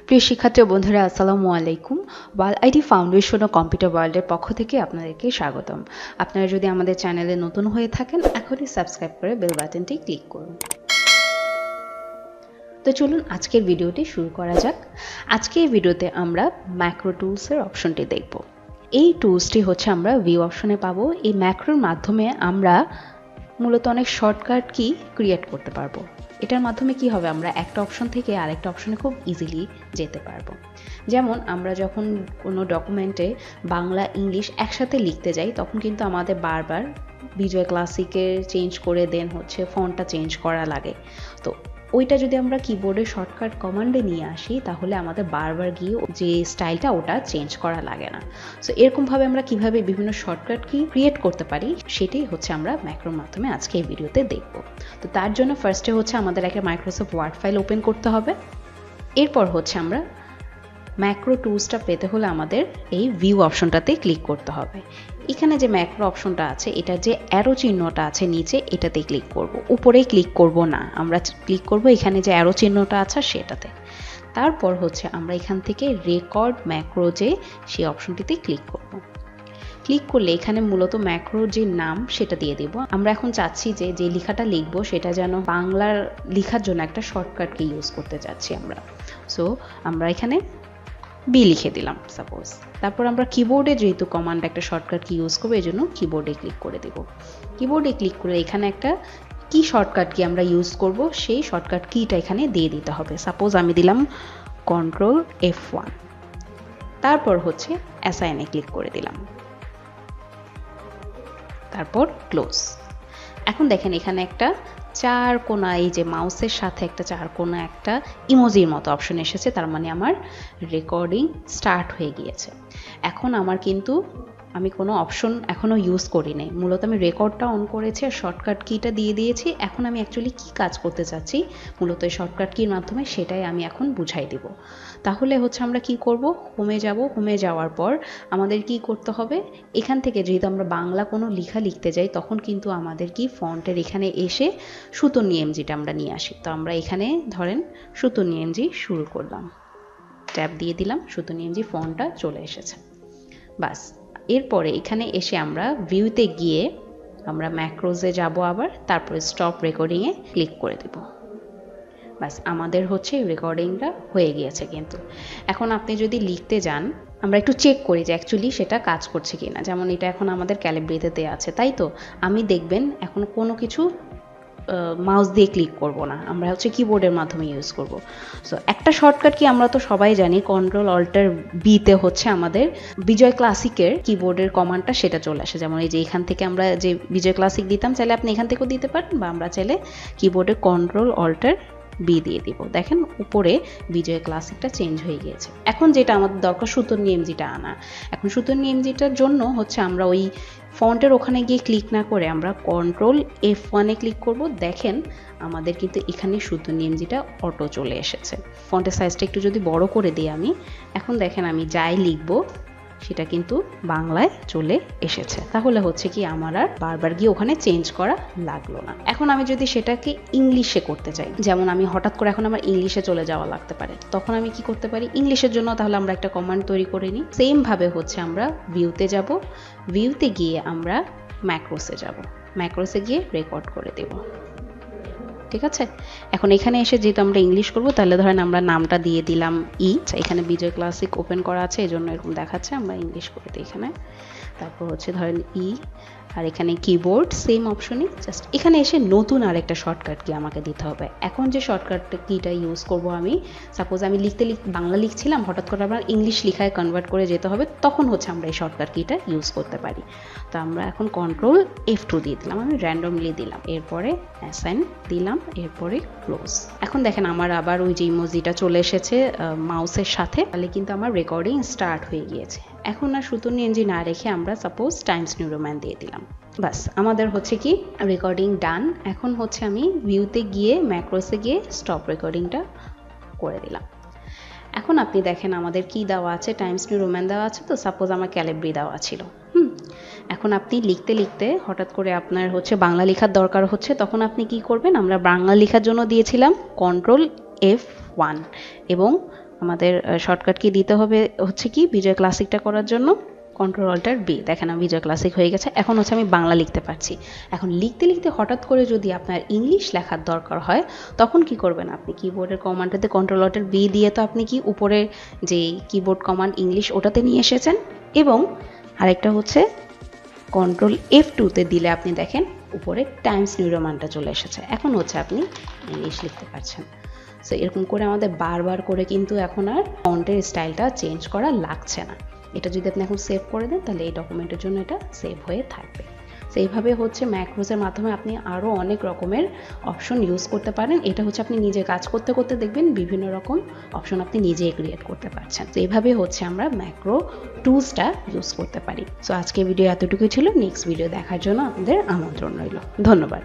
প্রিয় শিক্ষার্থী বন্ধুরা, আসসালামু আলাইকুম। আইটি ফাউন্ডেশন ও কম্পিউটার ওয়ার্ল্ডের পক্ষ থেকে আপনাদেরকে স্বাগতম। আপনারা যদি আমাদের চ্যানেলে নতুন হয়ে থাকেন, এখনই সাবস্ক্রাইব করে বেল বাটনটি ক্লিক করুন। তো চলুন আজকের ভিডিওটি শুরু করা যাক। আজকে এই ভিডিওতে আমরা ম্যাক্রো টুলসের অপশনটি দেখব। এই টুলসটি হচ্ছে আমরা ভিউ অপশনে পাবো। এই ম্যাক্রোর মাধ্যমে আমরা মূলত অনেক শর্টকাট কি ক্রিয়েট করতে পারবো। এটার মাধ্যমে কি হবে, আমরা একটা অপশন থেকে আরেকটা অপশনে খুব ইজিলি যেতে পারবো। যেমন আমরা যখন কোনো ডকুমেন্টে বাংলা ইংলিশ একসাথে লিখতে যাই, তখন কিন্তু আমাদের বারবার বিজয় ক্লাসিকে চেঞ্জ করে দেন হচ্ছে ফন্টটা চেঞ্জ করা লাগে। তো ওইটা যদি আমরা কিবোর্ডে শর্টকাট কমান্ডে নিয়ে আসি, তাহলে আমাদের বারবার গিয়ে যে স্টাইলটা ওটা চেঞ্জ করা লাগে না। সো এরকমভাবে আমরা কিভাবে বিভিন্ন শর্টকাট কি ক্রিয়েট করতে পারি, সেটাই হচ্ছে আমরা ম্যাক্রোর মাধ্যমে আজকে এই ভিডিওতে দেখব। তো তার জন্য ফার্স্টে হচ্ছে আমাদের একটা মাইক্রোসফট ওয়ার্ড ফাইল ওপেন করতে হবে। এরপর হচ্ছে আমরা ম্যাক্রো টুলসটা পেতে হলে আমাদের এই ভিউ অপশনটাতে ক্লিক করতে হবে। এখানে যে ম্যাক্রো অপশনটা আছে, এটা যে অ্যারো চিহ্নটা আছে নিচে, এটাতে ক্লিক করব। উপরেই ক্লিক করব না, আমরা ক্লিক করব এখানে যে অ্যারো চিহ্নটা আছে সেটাতে। তারপর হচ্ছে আমরা এখান থেকে রেকর্ড ম্যাক্রো যে সেই অপশনটিতে ক্লিক করব। ক্লিক করলে এখানে মূলত ম্যাক্রোর যে নাম সেটা দিয়ে দিব। আমরা এখন চাচ্ছি যে যে লেখাটা লিখব সেটা যেন বাংলার লেখার জন্য একটা শর্টকাটকে ইউজ করতে চাচ্ছি আমরা। সো আমরা এখানে বি লিখে দিলাম সাপোজ। তারপর আমরা কিবোর্ডে যেহেতু কমান্ড একটা শর্টকাট কি ইউজ করবো, এই জন্য কিবোর্ডে ক্লিক করে দেব। কিবোর্ডে ক্লিক করে এখানে একটা কি শর্টকাট কি আমরা ইউজ করব, সেই শর্টকাট কিটা এখানে দিয়ে দিতে হবে। সাপোজ আমি দিলাম কন্ট্রোল F1। তারপর হচ্ছে অ্যাসাইনে ক্লিক করে দিলাম, তারপর ক্লোজ। এখন দেখেন এখানে একটা চার কোণা, এই যে মাউসের সাথে একটা চার কোণা একটা ইমোজির মতো অপশন এসেছে, তার মানে আমার রেকর্ডিং স্টার্ট হয়ে গিয়েছে। এখন আমার কিন্তু আমি কোনো অপশন এখনও ইউজ করি নাই, মূলত আমি রেকর্ডটা অন করেছি আর শর্টকাট কিটা দিয়ে দিয়েছি। এখন আমি অ্যাকচুয়ালি কী কাজ করতে চাচ্ছি মূলত এই শর্টকাট কির মাধ্যমে, সেটাই আমি এখন বুঝাই দিব। তাহলে হচ্ছে আমরা কি করব, হোমে যাব। হোমে যাওয়ার পর আমাদের কি করতে হবে, এখান থেকে যেহেতু আমরা বাংলা কোনো লেখা লিখতে যাই, তখন কিন্তু আমাদের কি ফন্টের এখানে এসে সুতো নিএমজিটা আমরা নিয়ে আসি। তো আমরা এখানে ধরেন সুতো নিএমজি শুরু করলাম, ট্যাব দিয়ে দিলাম, সুতো নিএমজি ফন্টটা চলে এসেছে। বাস, এরপরে এখানে এসে আমরা ভিউতে গিয়ে আমরা ম্যাক্রোজে যাব আবার, তারপরে স্টপ রেকর্ডিংয়ে ক্লিক করে দেব। বাস, আমাদের হচ্ছে রেকর্ডিংটা হয়ে গিয়েছে। কিন্তু এখন আপনি যদি লিখতে যান, আমরা একটু চেক করি যে অ্যাকচুয়ালি সেটা কাজ করছে কিনা। যেমন এটা এখন আমাদের ক্যালিব্রেতে দেওয়া আছে, তাই তো আমি দেখবেন এখন কোনো কিছু মাউস দিয়ে ক্লিক করব না, আমরা হচ্ছে কিবোর্ডের মাধ্যমে ইউজ করব। সো একটা শর্টকাট কি আমরা তো সবাই জানি, কন্ট্রোল অল্টার বিতে হচ্ছে আমাদের বিজয় ক্লাসিকের কিবোর্ডের কমান্ডটা সেটা চলে আসে। যেমন এই যে এখান থেকে আমরা যে বিজয় ক্লাসিক দিতাম, চাইলে আপনি এখান থেকেও দিতে পারেন, বা আমরা চাইলে কিবোর্ডের কন্ট্রোল অল্টার বি দিয়ে দিব। দেখেন উপরে বিজয় ক্লাসিকটা চেঞ্জ হয়ে গিয়েছে। এখন যেটা আমাদের দরকার সুতোর নিএমজিটা আনা। এখন সুতোর নিএমজিটার জন্য হচ্ছে আমরা ওই ফন্টের ওখানে গিয়ে ক্লিক না করে আমরা কন্ট্রোল F1-এ ক্লিক করব। দেখেন আমাদের কিন্তু এখানে সুতোর নিএমজিটা অটো চলে এসেছে। ফন্টের সাইজটা একটু যদি বড় করে দিই আমি, এখন দেখেন আমি যাই লিখব সেটা কিন্তু বাংলায় চলে এসেছে। তাহলে হচ্ছে কি আমার আর বারবার গিয়ে ওখানে চেঞ্জ করা লাগলো না। এখন আমি যদি সেটাকে ইংলিশে করতে চাই, যেমন আমি হঠাৎ করে এখন আমার ইংলিশে চলে যাওয়া লাগতে পারে, তখন আমি কি করতে পারি, ইংলিশের জন্য তাহলে আমরা একটা কমান্ড তৈরি করে নিই। সেম ভাবে হচ্ছে আমরা ভিউতে যাব, ভিউতে গিয়ে আমরা ম্যাক্রোসে যাব, ম্যাক্রোসে গিয়ে রেকর্ড করে দেব। ঠিক আছে, এখন এখানে এসে যেহেতু আমরা ইংলিশ করব, তাহলে ধরেন আমরা নামটা দিয়ে দিলাম ই। এখানে বিজয় ক্লাসিক ওপেন করা আছে, এই জন্য এরকম দেখাচ্ছে, আমরা ইংলিশ করে দিই এখানে। তারপর হচ্ছে ধরেন ই, আর এখানে কিবোর্ড সেম অপশনই, জাস্ট এখানে এসে নতুন আরেকটা শর্টকাট কি আমাকে দিতে হবে। এখন যে শর্টকাট কিটা ইউজ করব আমি, সাপোজ আমি বাংলা লিখছিলাম, হঠাৎ করে আমার ইংলিশ লেখায় কনভার্ট করে যেতে হবে, তখন হচ্ছে আমরা এই শর্টকাট কিটা ইউজ করতে পারি। তো আমরা এখন কন্ট্রোল F2 দিয়ে দিলাম, আমি র্যান্ডমলি দিলাম, এরপরে অ্যাসাইন দিলাম, এরপরে ক্লোজ। এখন দেখেন আমার আবার ওই যে ইমোজিটা চলে এসেছে মাউসের সাথে, তাহলে কিন্তু আমার রেকর্ডিং স্টার্ট হয়ে গিয়েছে। এখন আর সুতো নিএমজি না রেখে আমরা সাপোজ টাইমস নিউ রোমান দিয়ে দিলাম। বাস, আমাদের হচ্ছে কি রেকর্ডিং ডান। এখন হচ্ছে আমি ভিউতে গিয়ে ম্যাক্রোসে গিয়ে স্টপ রেকর্ডিংটা করে দিলাম। এখন আপনি দেখেন আমাদের কি দেওয়া আছে, টাইমস নিউ রোমান দেওয়া আছে। তো সাপোজ আমার ক্যালিব্রি দেওয়া ছিল। এখন আপনি লিখতে লিখতে হঠাৎ করে আপনার হচ্ছে বাংলা লেখার দরকার হচ্ছে, তখন আপনি কি করবেন, আমরা বাংলা লেখার জন্য দিয়েছিলাম কন্ট্রোল F1 এবং আমাদের শর্টকাট কি দিতে হবে হচ্ছে কি বিজয় ক্লাসিকটা করার জন্য Ctrl-Alt-B। দেখেন আমি বিজয় ক্লাসিক হয়ে গেছে। এখন হচ্ছে আমি বাংলা লিখতে পারছি। এখন লিখতে লিখতে হঠাৎ করে যদি আপনার ইংলিশ লেখার দরকার হয় তখন কি করবেন, আপনি কিবোর্ডের কমান্ডটাতে Ctrl-Alt-B দিয়ে তো আপনি কি উপরে যে কিবোর্ড কমান্ড ইংলিশ ওটাতে নিয়ে এসেছেন, এবং আরেকটা হচ্ছে Ctrl-F2 দিলে আপনি দেখেন উপরে টাইমস নিউ রোমানটা চলে এসেছে। এখন হচ্ছে আপনি ইংলিশ লিখতে পারছেন। সো এরকম করে আমাদের বারবার করে কিন্তু এখন আর ফন্টের স্টাইলটা চেঞ্জ করা লাগছে না। এটা যদি আপনি এখন সেভ করে দেন তাহলে এই ডকুমেন্টের জন্য এটা সেভ হয়ে থাকবে। সো এইভাবে হচ্ছে ম্যাক্রোজের মাধ্যমে আপনি আরও অনেক রকমের অপশন ইউজ করতে পারেন। এটা হচ্ছে আপনি নিজে কাজ করতে করতে দেখবেন বিভিন্ন রকম অপশন আপনি নিজেই ক্রিয়েট করতে পারছেন। তো এইভাবে হচ্ছে আমরা ম্যাক্রো টুলসটা ইউজ করতে পারি। সো আজকে ভিডিও এতটুকুই ছিল। নেক্সট ভিডিও দেখার জন্য আপনাদের আমন্ত্রণ রইল। ধন্যবাদ।